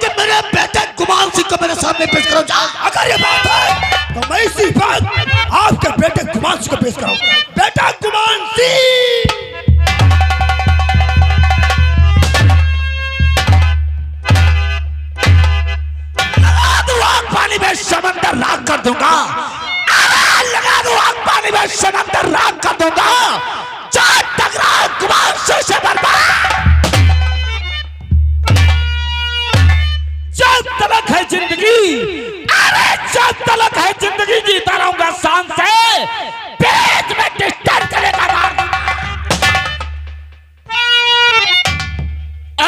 कि मेरे बेटे गुमान सिंह को मेरे सामने पेश करो। अगर ये बात है तो मैं इसी बात आपके बेटे गुमान सिंह को पेश कराऊं। बेटा गुमान सिंह, पानी में समंदर राख कर दूंगा, लगा दो आग पानी में समंदर राख कर दूंगा, चार टकराओ गुमान सिंह से बर्बाद। जब तलक है जिंदगी, अरे जब तलक है जिंदगी जीता रहूंगा शान से, पेट में डिस्टर्ब करेगा मार दूंगा।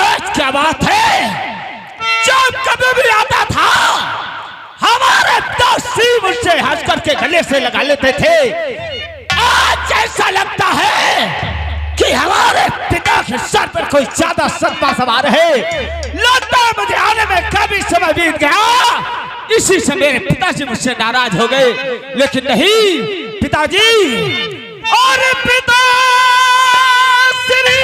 आज क्या बात है, जब कभी भी आता था हमारे नसीब से हंस करके गले से लगा लेते थे। आज ऐसा लगता है कि हमारे पिता के सर पर कोई ज्यादा सत्ता सवार है। लगता है मुझे आने में काफी समय बीत गया, इसी से मेरे पिताजी मुझसे नाराज हो गए। लेकिन नहीं पिताजी, और पिता श्री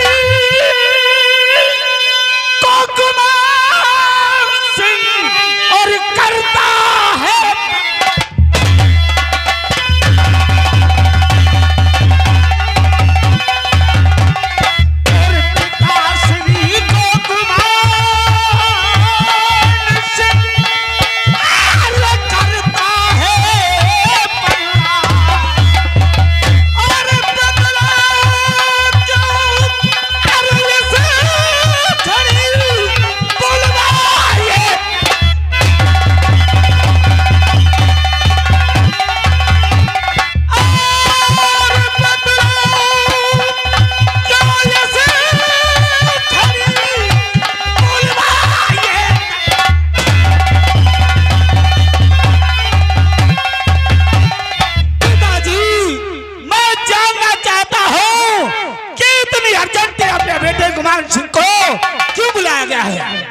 को गुमान सिंह और करता है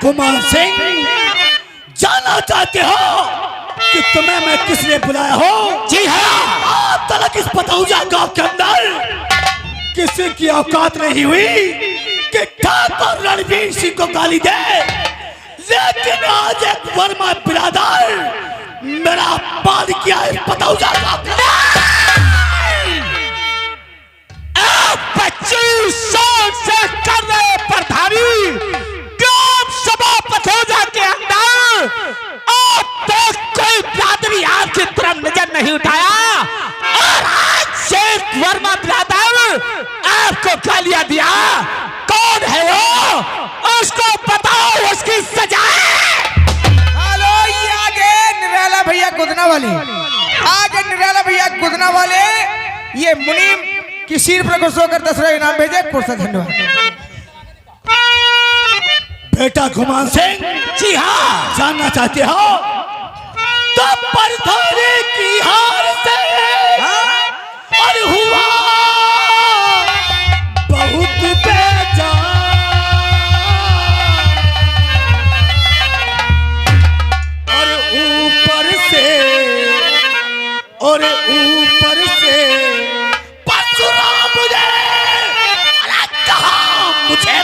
गुमान सिंह, जानना चाहते हो कि तुम्हें मैं किस लिए बुलाया हूँ? जी हाँ, आज तक इस पतौजा गांव के अंदर किसी की औकात नहीं हुई कि ठाकुर रणवीर सिंह को गाली दे, लेकिन आज एक वर्मा बिरादर मेरा अपमान किया इस पतौजा गांव के। 25 साल से कर रहे प्रधानी ग्राम सभा पतौजा के अंदर अब तक कोई बिरादरी आपकी तरफ नजर नहीं उठाया, और आज शेख वर्मा बिरादर आपको गालियां दिया। कौन है वो, उसको बताओ, उसकी सजा। हेलो, ये आगे निराला भैया गुदना वाले, आगे निराला भैया गुदना वाले, ये मुनीम की सिर पर खुश होकर 10 इनाम भेजे। कुर्सा, धन्यवाद। बेटा गुमान सिंह, जी हाँ, जानना चाहते हो तो परधोरी की हार से और हुआ बहुत बेजान, और ऊपर से परशुराम मुझे कहा, मुझे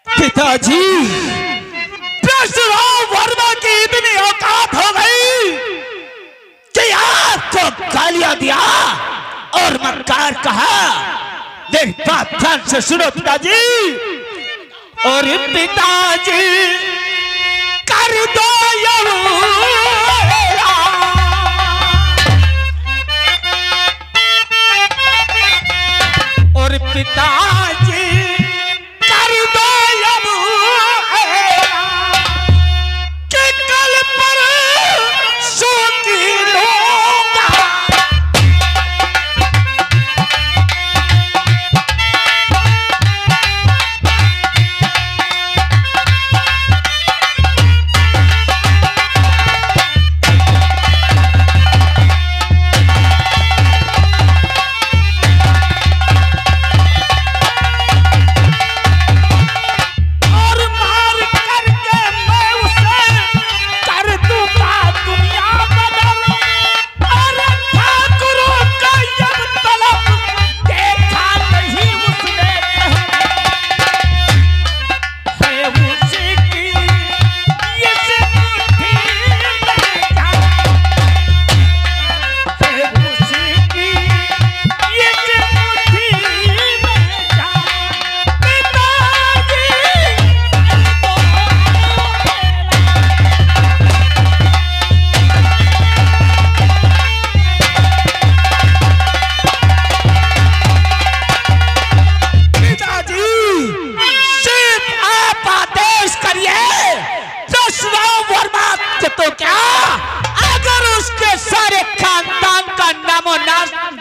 पिताजी, परशुराम वर्मा की इतनी औकात हो गई कि आपको गालियां दिया और मक्कार कहा। मेरी बात ध्यान से सुनो पिताजी, और पिताजी कर दो और पिताजी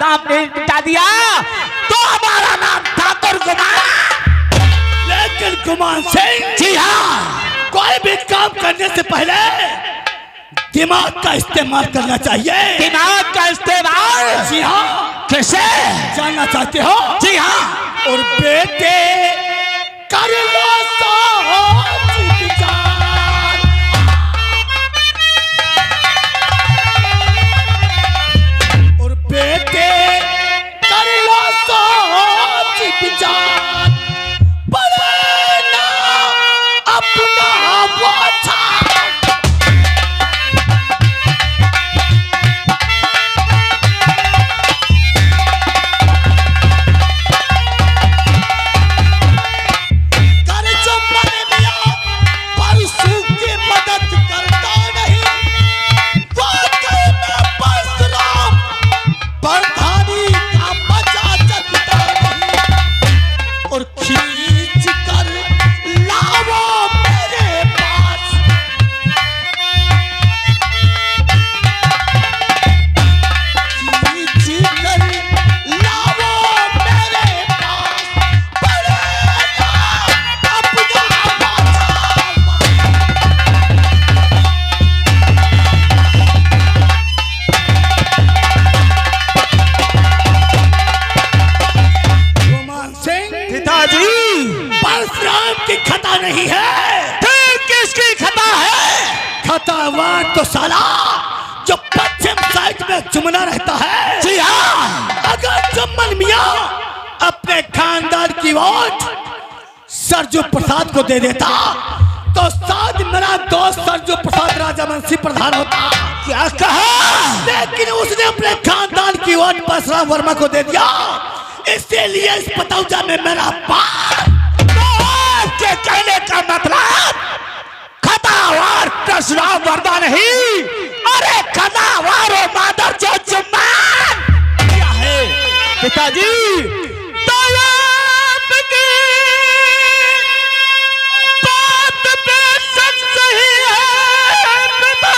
नाम नहीं मिटा दिया तो हमारा नाम ठाकुर गुमान। लेकिन गुमान सिंह, जी हाँ, कोई भी काम करने से पहले दिमाग का इस्तेमाल करना चाहिए। दिमाग का इस्तेमाल? जी हाँ। कैसे जानना चाहते हो? जी हाँ। और बेटे कर लो सोच विचार, और बेटे कर लो सोच विचार, बड़े ना अपना वाचा। नहीं है, फिर किसकी खता है? खतावार तो साला जो पश्चिम साइड में जुमना रहता है। जी हाँ। अगर जुम्मन मियां अपने खानदान की वोट सरजू प्रसाद को दे देता तो शायद मेरा दोस्त सरजू प्रसाद राजावंशी प्रधान होता। क्या कहा? लेकिन उसने अपने खानदान की वोट परशुराम वर्मा को दे दिया, इसीलिए इस पतौजा में मेरा बाप। के कहने का मतलब खतावार परशुराम वर्मा नहीं, अरे खतावार और मादर जो जुम्मन क्या है पिताजी? तलब की बात पे सच सही है पिता,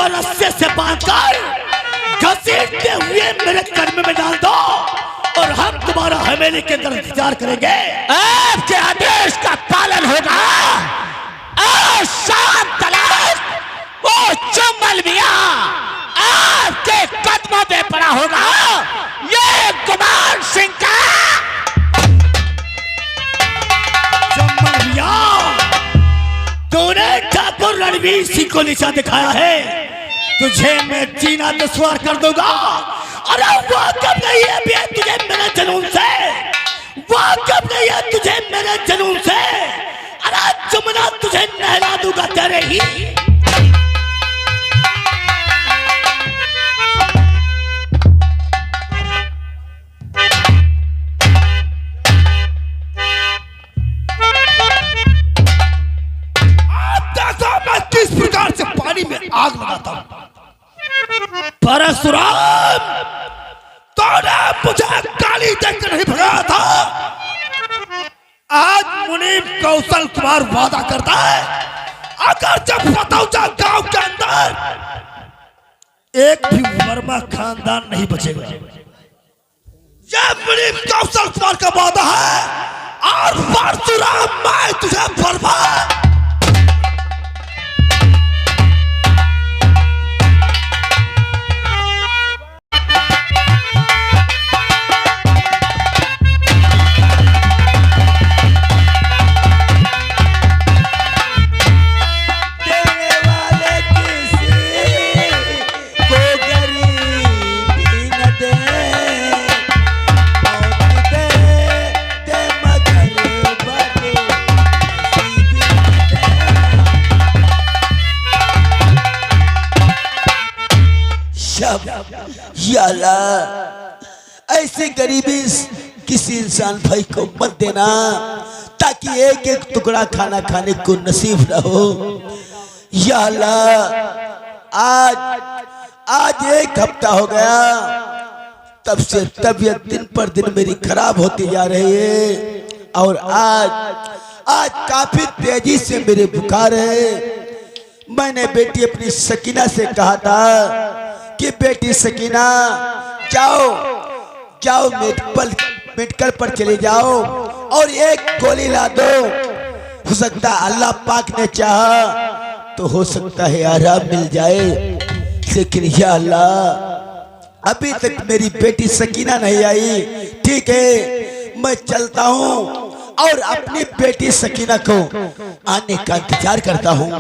रस्से से बांधकर घसीटते हुए मेरे कर्म में डाल दो और हम तुम्हारा हवेली के अंदर इंतजार करेंगे। आपके आदेश का पालन होगा। शाम तलक वो जुम्मन मियां आपके कदमों पे पड़ा होगा। ये गुमान सिंह का जुम्मन मियां, तूने ठाकुर रणवीर सिंह को निशान दिखाया है, तुझे मैं जीना दुश्वार कर दूंगा। अरे वाकफ नहीं है भी तुझे मेरे जुनून से, वाकफ नहीं है तुझे मेरे जुनून से। अरे जुमना तुझे नहला दूंगा तेरे ही। किस प्रकार से पानी में आग लगाता हूं। परशुराम, तो तूने मुझे गाली देकर नहीं भगाया था। आज मुनीम कौशल कुमार वादा करता है, अगर जब फतौजा गांव के अंदर एक भी वर्मा खानदान नहीं बचेगा। यह मुनीम कौशल कुमार का वादा है। और परशुराम मैं तुझे बर्बाद या अल्लाह, ऐसे गरीबी किसी इंसान भाई को मत देना ताकि एक एक टुकड़ा खाना खाने को नसीब न हो। या अल्लाह, आज एक हफ्ता हो गया तब से तबीयत दिन पर दिन मेरी खराब होती जा रही है और आज काफी तेजी से मेरे बुखार है। मैंने बेटी अपनी सकीना से कहा था कि बेटी सकीना जाओ मेडिकल पर चले जाओ और एक गोली ला दो। हो सकता है अल्लाह पाक ने चाहा तो हो सकता है आराम मिल जाए, लेकिन या अल्लाह अभी तक मेरी बेटी सकीना नहीं आई। ठीक है, मैं चलता हूँ और अपनी बेटी सकीना को आने का इंतजार करता हूँ।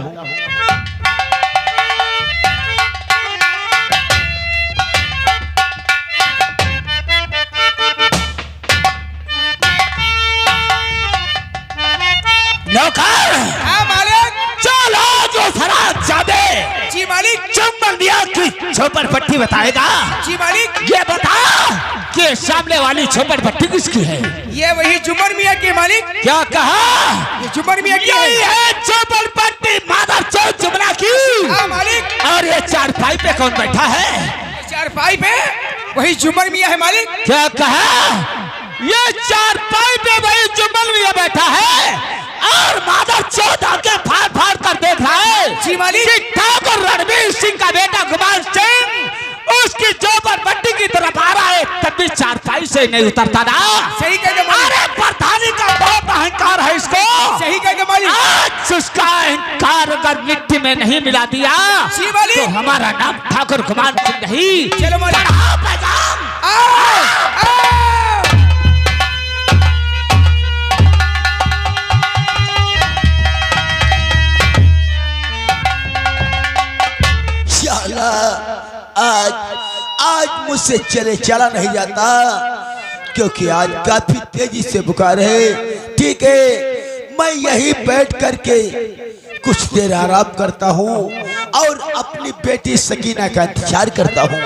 नौकर, हाँ मालिक। चलो जो फराज जादे जी मालिक। चुम्बन दिया की झोपड़ पट्टी बताएगा। जी मालिक। ये बता कि सामने वाली झोपड़ पट्टी किसकी है? ये वही जुमर मियाँ की मालिक। क्या कहा? ये जुमर मियाँ की यही है झोपड़ पट्टी माधव चौथ जुमना की। हाँ मालिक। और ये चारपाई पे कौन बैठा है? चारपाई पे वही जुमर मियाँ है मालिक। क्या कहा? ये चारपाई पे वही जुम्मन मियाँ बैठा है और माधव चौथ आके फाड़ फाड़ कर देख रहा है। जी मालिक। कि ठाकुर रणवीर सिंह का बेटा गुमान सिंह उसकी झोपड़ पट्टी की तरफ आ रहा है, तब भी चारपाई से नहीं उतरता ना। सही कह मालिक। अरे प्रधानी का बहुत अहंकार है इसको। सही कह मालिक। आज उसका अहंकार अगर मिट्टी में नहीं मिला दिया जी मालिक। तो हमारा नाम ठाकुर गुमान सिंह नहीं। चलो मालिक। बढ़ाओ पैगाम। आज मुझसे चला नहीं जाता क्योंकि आज काफी तेजी से बुखार है। ठीक है, मैं यहीं बैठ करके कुछ देर आराम करता हूँ और अपनी बेटी सकीना का इंतजार करता हूँ।